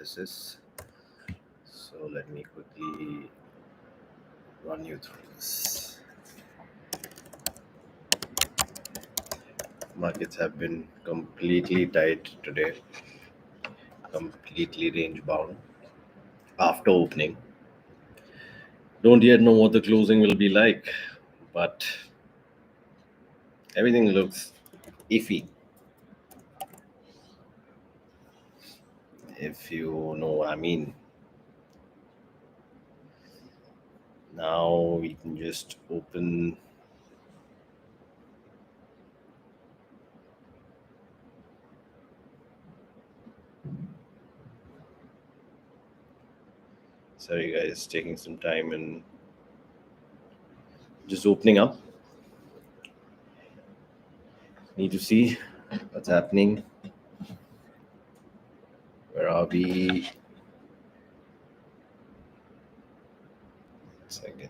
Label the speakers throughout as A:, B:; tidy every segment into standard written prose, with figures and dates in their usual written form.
A: this is. So let me quickly run you through this. Markets have been completely tight today, completely range bound after opening. Don't yet know what the closing will be like, but everything looks iffy, if you know what I mean. Now we can just open. Sorry guys, taking some time and just opening up. Need to see what's happening. Where are we? Second.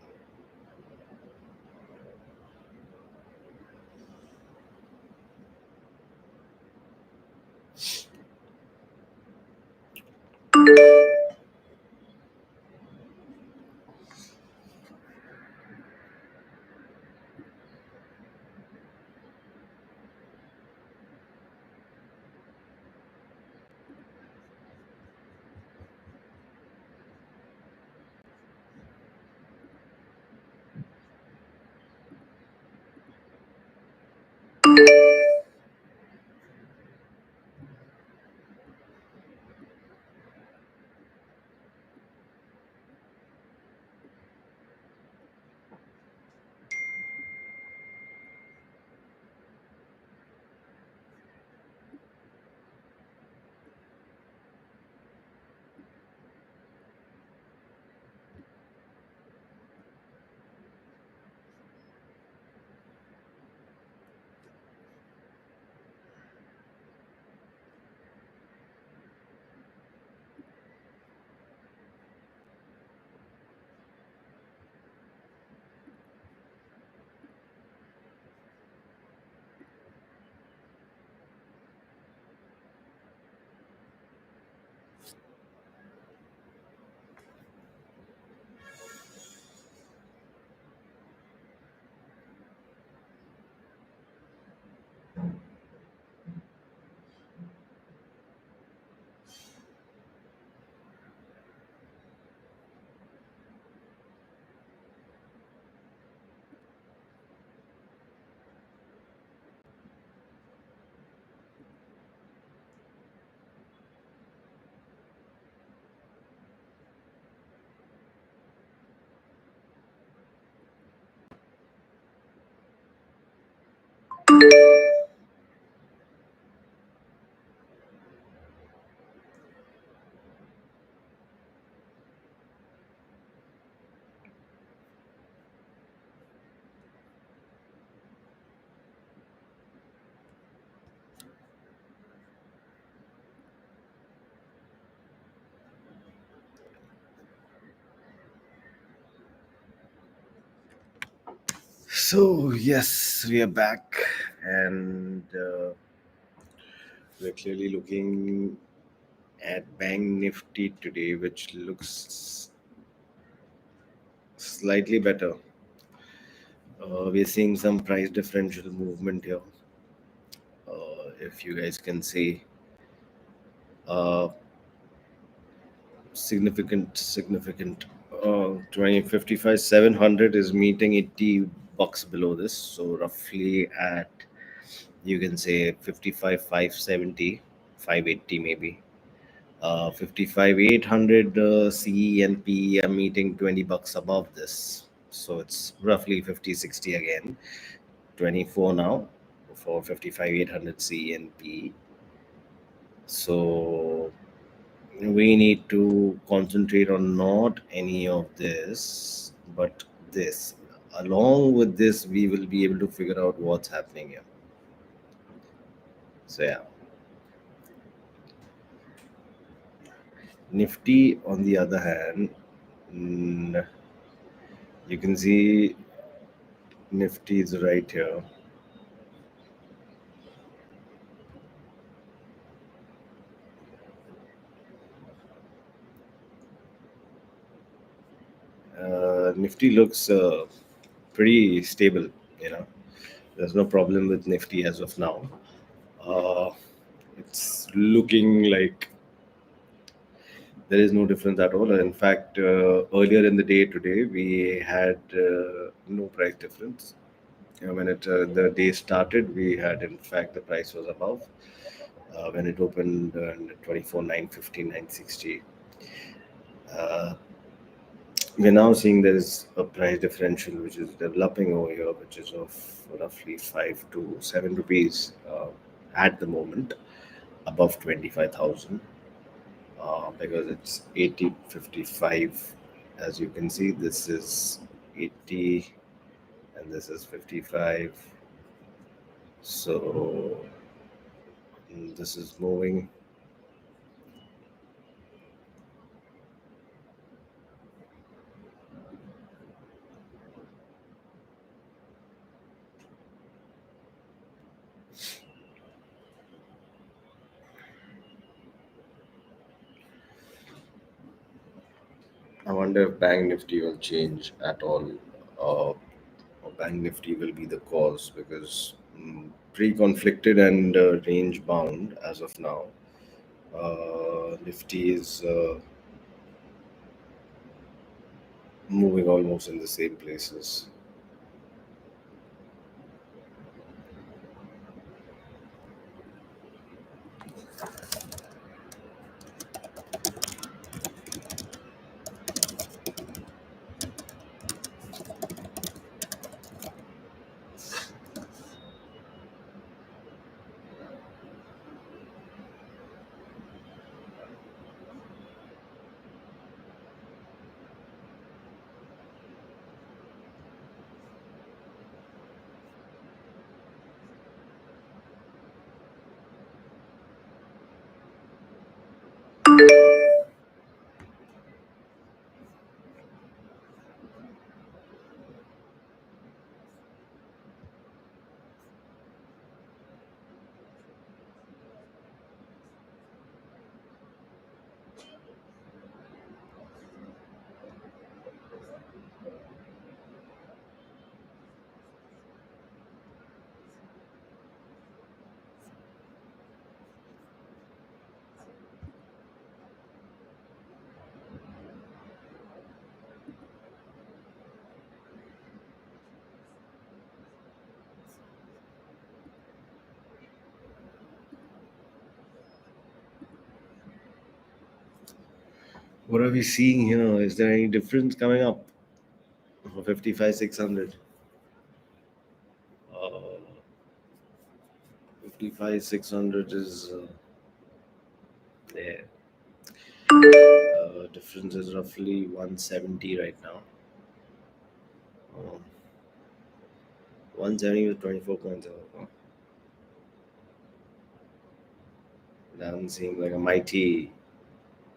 A: So yes, we are back, and we're clearly looking at Bank Nifty today, which looks slightly better. We're seeing some price differential movement here. If you guys can see, uh, significant. 2055 700 is meeting 80 bucks below this, so roughly at, you can say, 55 570, 580 maybe. 55 800 CE and PE are meeting 20 bucks above this, so it's roughly 50 60 again. 24 now for 55 800 CE and PE. So we need to concentrate on not any of this, but this. Along with this, we will be able to figure out what's happening here. So yeah, Nifty on the other hand, you can see Nifty is right here. Nifty looks pretty stable. You know, there's no problem with Nifty as of now. Uh, it's looking like there is no difference at all. In fact, earlier in the day today, we had no price difference. When the day started, we had, in fact, the price was above. When it opened 24 950 960, uh, we're now seeing there is a price differential which is developing over here, which is of roughly 5 to 7 rupees at the moment, above 25,000, because it's 80.55. As you can see, this is 80 and this is 55. So this is moving. I wonder if Bank Nifty will change at all, or Bank Nifty will be the cause, because pre-conflicted and range bound as of now. Nifty is moving almost in the same places. What are we seeing here? Is there any difference coming up for 55 600? 55 600 is there. Difference is roughly 170 right now. 170 with 24 points. Doesn't seem like a mighty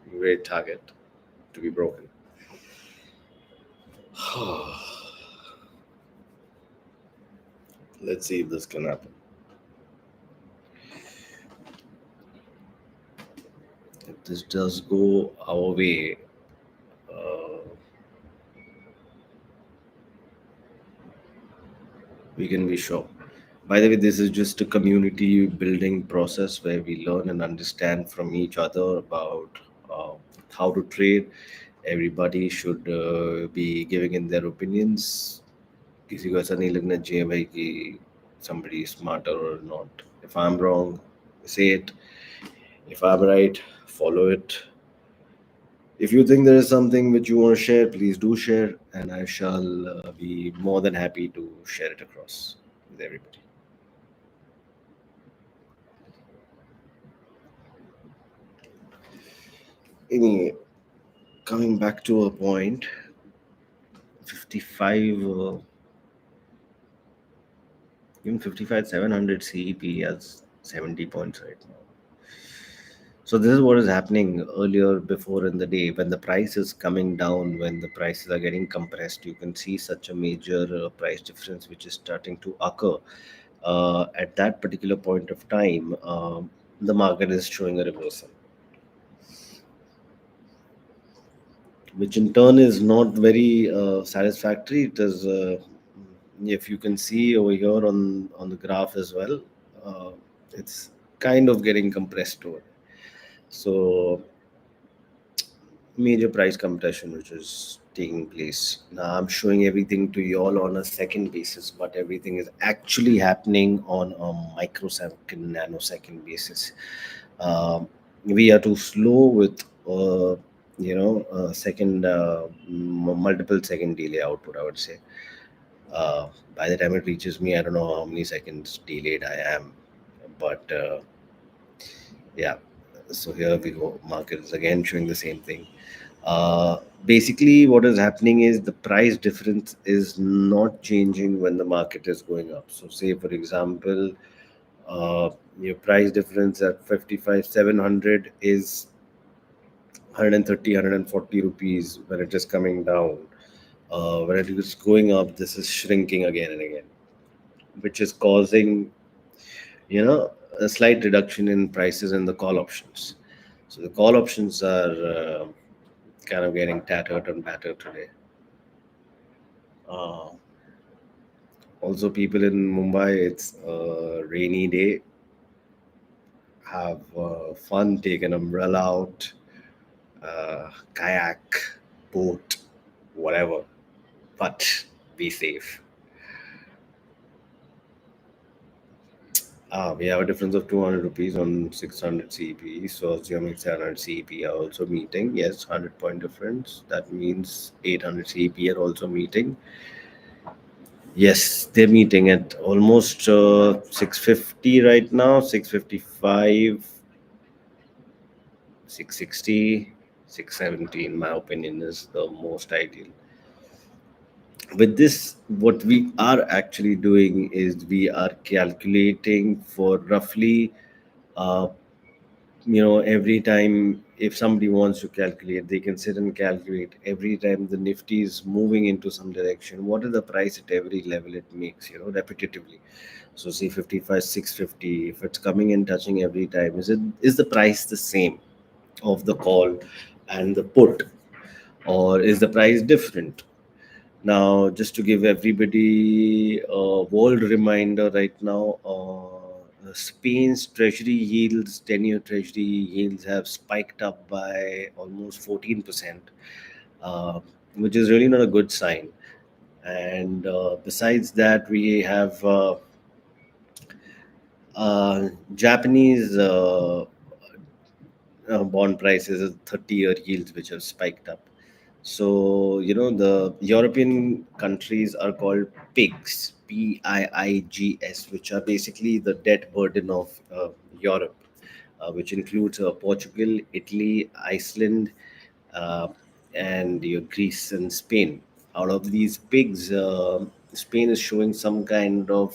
A: great target to be broken. Let's see if this can happen. If this does go our way, we can be sure. By the way, this is just a community building process where we learn and understand from each other about uh, how to trade. Everybody should be giving in their opinions. किसी को ऐसा नहीं लगना चाहिए भाई कि somebody is smarter or not. If I'm wrong, say it. If I'm right, follow it. If you think there is something which you want to share, please do share, and I shall be more than happy to share it across with everybody. Anyway, coming back to a point, 55, even 55 700 CEP has 70 points right now. So this is what is happening earlier before in the day when the price is coming down, when the prices are getting compressed. You can see such a major price difference which is starting to occur. At that particular point of time, the market is showing a reversal. which in turn is not very satisfactory. It is, if you can see over here on the graph as well, uh, it's kind of getting compressed over. So major price compression which is taking place. Now I'm showing everything to you all on a second basis, but everything is actually happening on a microsecond, nanosecond basis. We are too slow with second multiple second delay output, I would say. By the time it reaches me, I don't know how many seconds delayed I am, but yeah. So here we go. Market is again showing the same thing. Basically, what is happening is the price difference is not changing when the market is going up. So, say for example, uh, your price difference at 55 700 is 130 rupees when it is coming down. When it is going up, this is shrinking again and again, which is causing, a slight reduction in prices in the call options. So the call options are kind of getting tattered and battered today. Uh, Also, people in Mumbai, it's a rainy day. Have fun, take an umbrella out, kayak, boat, whatever. But be safe. We have a difference of 200 rupees on 600 CP. So assuming 700 CP are also meeting. Yes, 100 point difference. That means 800 CP are also meeting. Yes, they're meeting at almost 650 right now, 655, 660, 670, in my opinion, is the most ideal. With this, what we are actually doing is we are calculating for roughly, uh, every time if somebody wants to calculate, they can sit and calculate every time the Nifty is moving into some direction. What is the price at every level it makes, repetitively? So say 55, 650, if it's coming and touching every time, is the price the same of the call and the put, or is the price different? Now, just to give everybody a world reminder right now, Spain's treasury yields, 10-year treasury yields have spiked up by almost 14%, uh, which is really not a good sign. And besides that, we have Japanese bond prices, 30-year yields, which have spiked up. So, the European countries are called PIGS, PIIGS, which are basically the debt burden of Europe, which includes Portugal, Italy, Iceland, uh, and Greece and Spain. Out of these PIGS, Spain is showing some kind of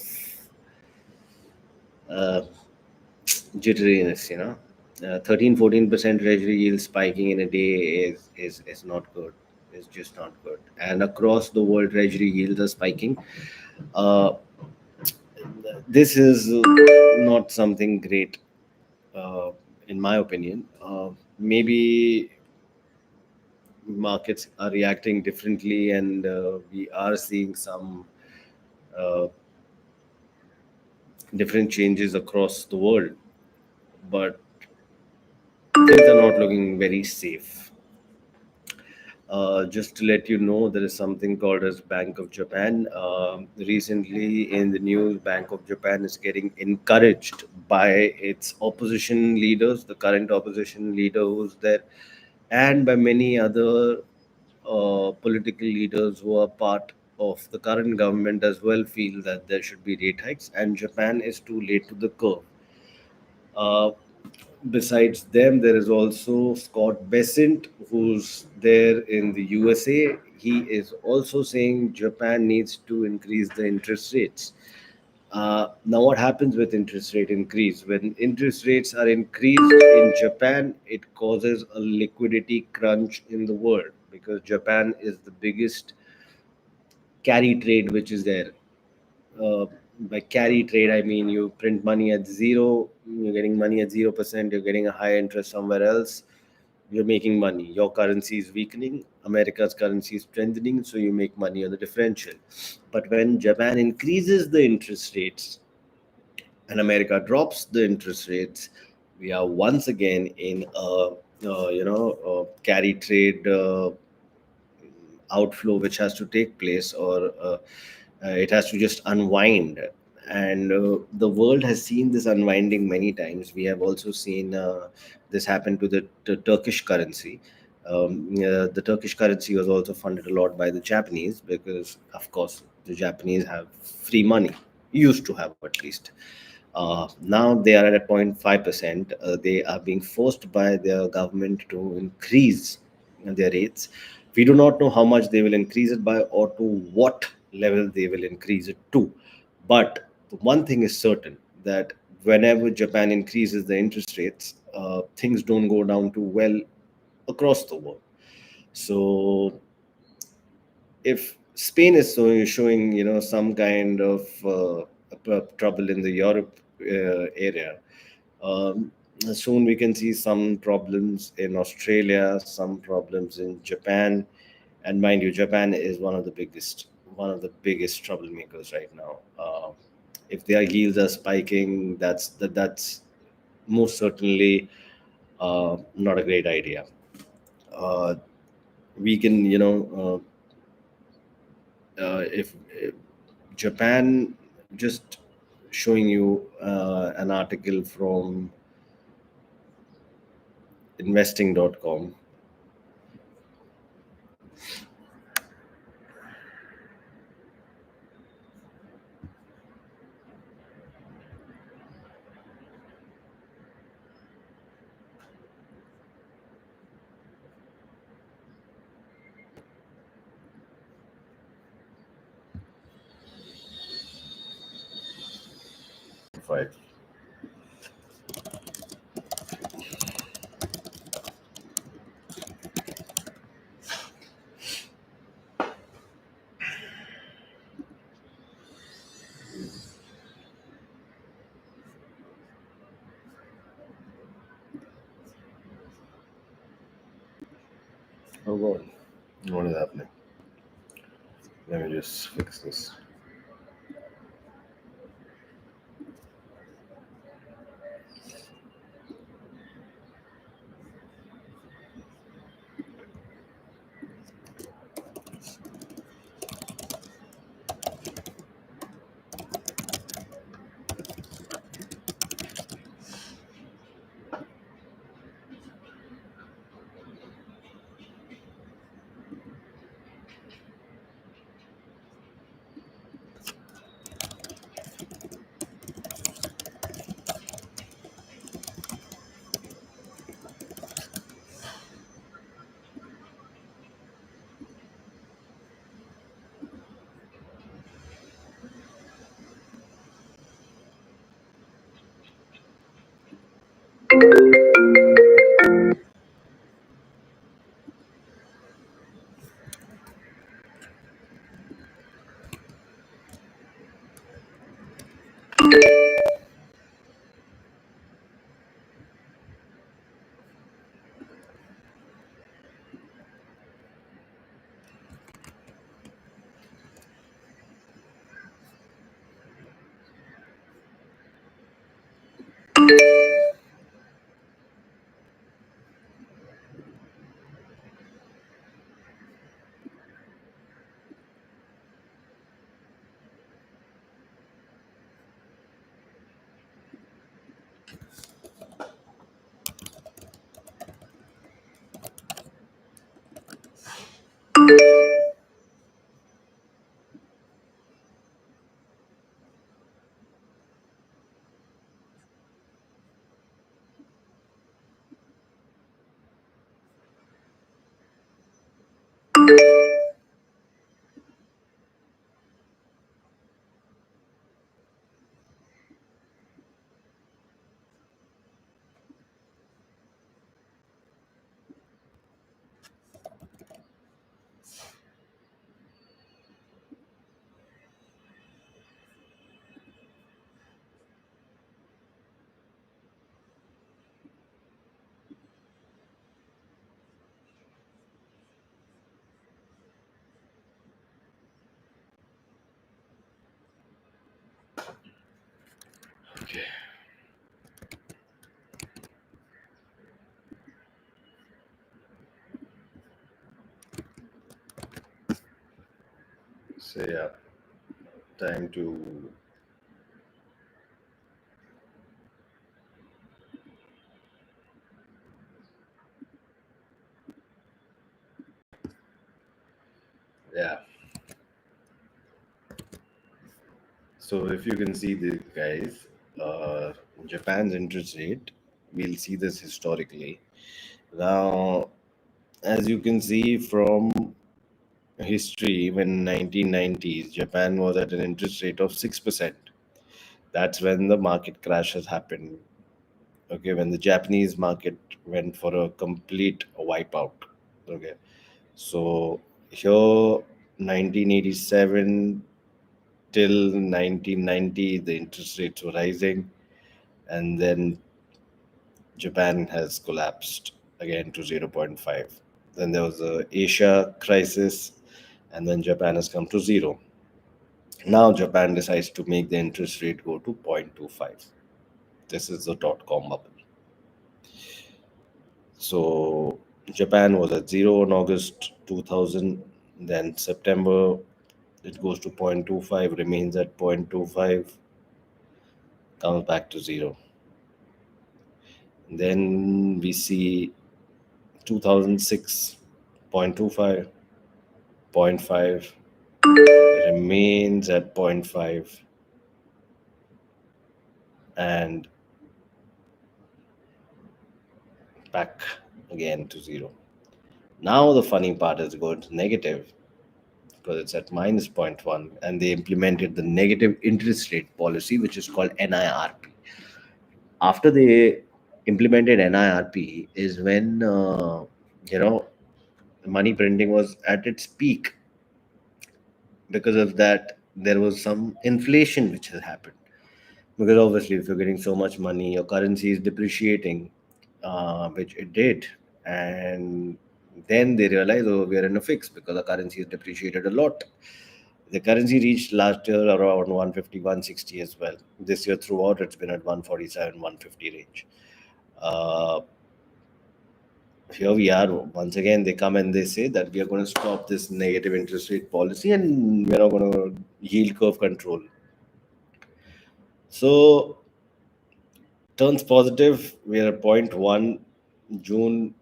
A: uh, jitteriness, 13-14% treasury yield spiking in a day is not good. It's just not good. And across the world, treasury yields are spiking. Uh, this is not something great, uh, in my opinion. Maybe markets are reacting differently, and we are seeing some uh, different changes across the world, but things are not looking very safe. Just to let you know, there is something called as Bank of Japan. Recently, in the news, Bank of Japan is getting encouraged by its opposition leaders, the current opposition leader who's there, and by many other political leaders who are part of the current government as well, feel that there should be rate hikes, and Japan is too late to the curve. Uh, Besides them, there is also Scott Bessent, who's there in the USA. He is also saying Japan needs to increase the interest rates. Now, what happens with interest rate increase? When interest rates are increased in Japan, it causes a liquidity crunch in the world because Japan is the biggest carry trade which is there. uh, by carry trade, I mean you print money at zero, you're getting money at 0%, you're getting a high interest somewhere else. you're making money. Your currency is weakening, America's currency is strengthening, so you make money on the differential. But when Japan increases the interest rates and America drops the interest rates, we are once again in a carry trade outflow which has to take place, or it has to just unwind. And the world has seen this unwinding many times. We have also seen this happen to the Turkish currency. The Turkish currency was also funded a lot by the Japanese, because, of course, the Japanese have free money, used to have at least. Now they are at a 0.5%. They are being forced by their government to increase their rates. We do not know how much they will increase it by, or to what level they will increase it to. But one thing is certain, that whenever Japan increases the interest rates, things don't go down too well across the world. So if Spain is showing, some kind of trouble in the Europe area, um, soon we can see some problems in Australia, some problems in Japan, and mind you, Japan is one of the biggest troublemakers right now. If their yields are spiking, that's most certainly not a great idea. Uh, we can, if Japan, just showing you an article from investing.com. Right. Oh God, what is happening? Let me just fix this. So yeah, time to yeah. So if you can see the guys, Japan's interest rate, we'll see this historically. Now, as you can see from history, when 1990s, Japan was at an interest rate of 6%. That's when the market crash has happened. Okay, when the Japanese market went for a complete wipeout. Okay, so here 1987 till 1990, the interest rates were rising, and then Japan has collapsed again to zero point 0.5. Then there was a Asia crisis, and then Japan has come to zero. Now Japan decides to make the interest rate go to 0.25. This is the dot com bubble. So Japan was at zero in August 2000. Then September it goes to 0.25, remains at 0.25, comes back to zero. Then we see 2006, 0.25, zero point 0.5, remains at 0.5, and back again to zero. Now the funny part is going to negative because it's at minus zero point 0.1, and they implemented the negative interest rate policy, which is called NIRP. After they implemented NIRP is when you know money printing was at its peak. Because of that, there was some inflation which has happened. Because obviously, if you're getting so much money, your currency is depreciating, which it did. And then they realized, oh, we're in a fix because the currency is depreciated a lot. The currency reached last year around 150, 160 as well. This year throughout, it's been at 147, 150 range. Uh, Here we are. Once again, they come and they say that we are going to stop this negative interest rate policy and we're not going to yield curve control. So turns positive. We are at point 0.1 June.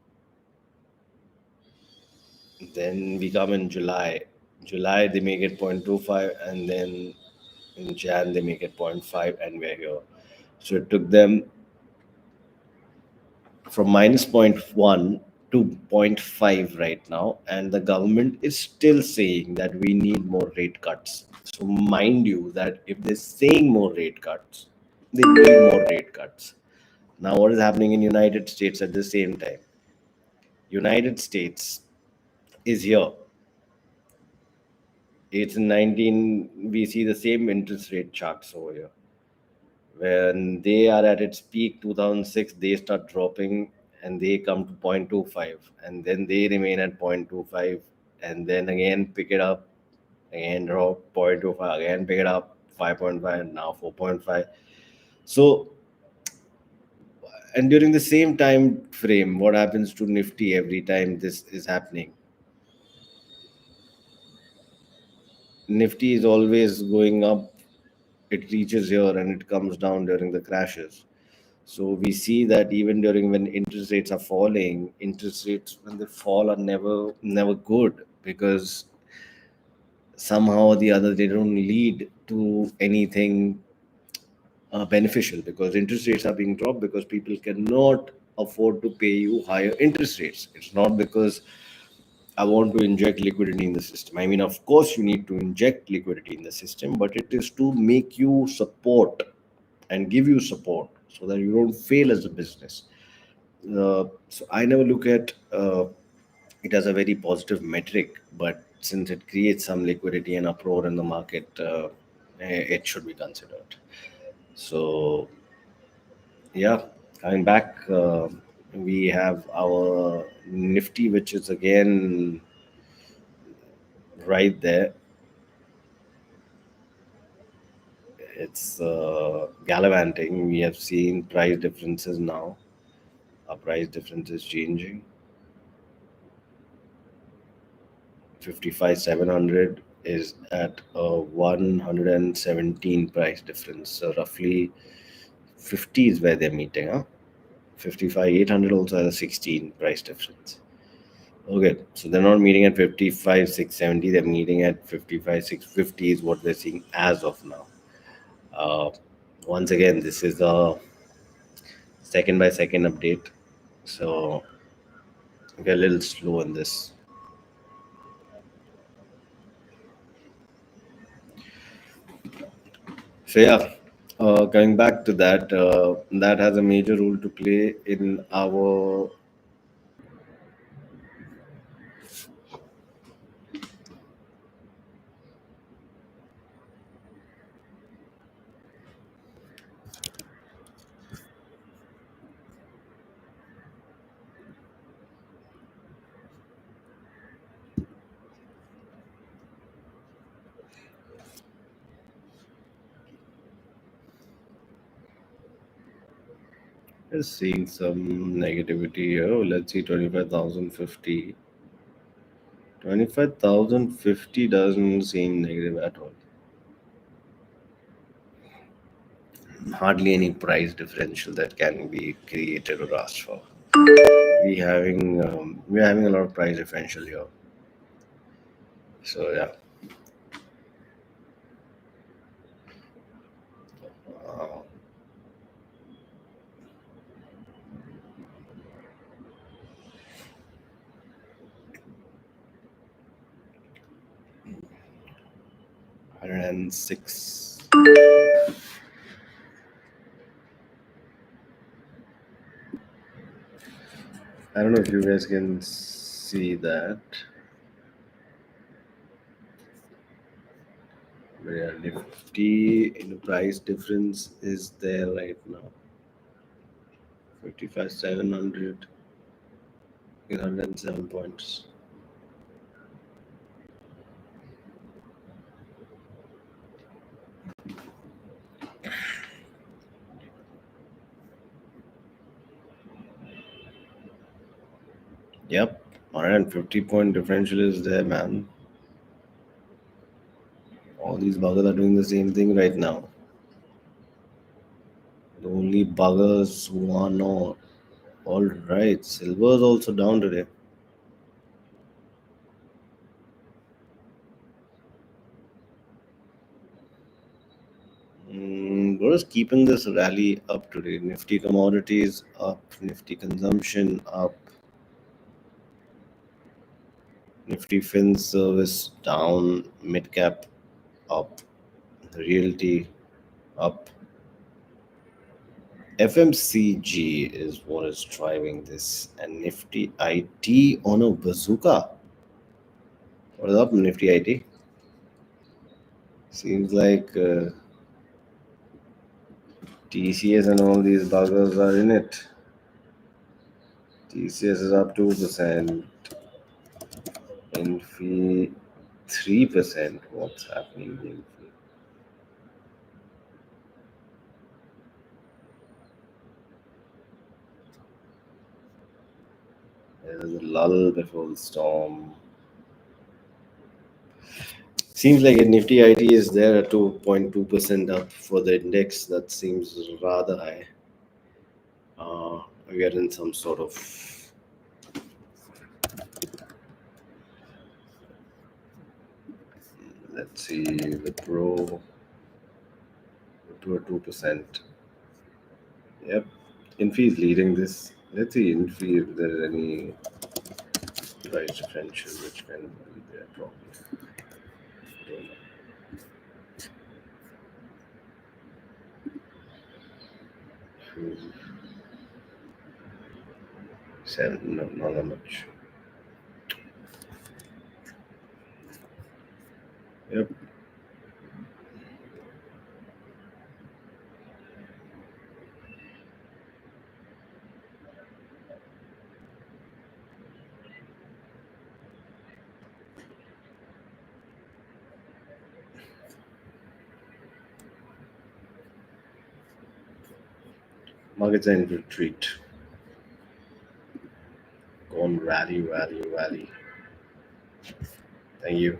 A: Then we come in July. July they make it 0.25, and then in Jan they make it 0.5, and we're here. So it took them from minus zero point 0.1 to zero point 0.5 right now, and the government is still saying that we need more rate cuts. So mind you that if they're saying more rate cuts, they need more rate cuts. Now what is happening in United States at the same time? United States is here. It's in 19, we see the same interest rate charts over here. When they are at its peak 2006, they start dropping and they come to 0.25, and then they remain at 0.25, and then again pick it up, again drop 0.25, again pick it up 5.5, now 4.5. So, and during the same time frame, what happens to Nifty every time this is happening? Nifty is always going up, it reaches here and it comes down during the crashes. So we see that even during when interest rates are falling, interest rates when they fall are never good, because somehow or the other they don't lead to anything beneficial, because interest rates are being dropped because people cannot afford to pay you higher interest rates. It's not because I want to inject liquidity in the system. I mean, of course, you need to inject liquidity in the system, but it is to make you support and give you support so that you don't fail as a business. So I never look at it as a very positive metric, but since it creates some liquidity and uproar in the market, it should be considered. So yeah, coming back, we have our Nifty, which is again right there. It's gallivanting. We have seen price differences now. Our price difference is changing. 55 700 is at a 117 price difference. So roughly 50 is where they're meeting, huh? 55 800 also has a 16 price difference. Okay, so they're not meeting at 55 670, they're meeting at 55 650 is what we're seeing as of now. Uh, Once again, this is a second by second update, so we're a little slow in this. So yeah, coming back to that, that has a major role to play in our. Is seeing some negativity here. Let's see, 25,050. 25,050 doesn't seem negative at all. Hardly any price differential that can be created or asked for. We're having a lot of price differential here. So yeah, 106. I don't know if you guys can see that. But yeah, Nifty in the price difference is there right now. 55 700 107 points. Yep, 150-point differential is there, man. All these buggers are doing the same thing right now. The only buggers who are not. All right, silver is also down today. What is keeping this rally up today? Nifty commodities up, Nifty consumption up, Nifty fin service down, mid cap up, realty up. FMCG is what is driving this, and Nifty IT on a bazooka. What is up, Nifty IT? Seems like TCS and all these buggers are in it. TCS is up 2%, Infi 3%. What's happening in Infi? There's a lull before the storm. Seems like a Nifty IT is there at 2.2% up for the index. That seems rather high. We are in some sort of, let's see, the Pro to a 2%. Yep, Infi is leading this. Let's see Infi if there is any price differential which can be there probably. Don't know. Hmm, Seven, no, not that much. Yep, markets are in retreat. Go on rally, rally, rally. Thank you.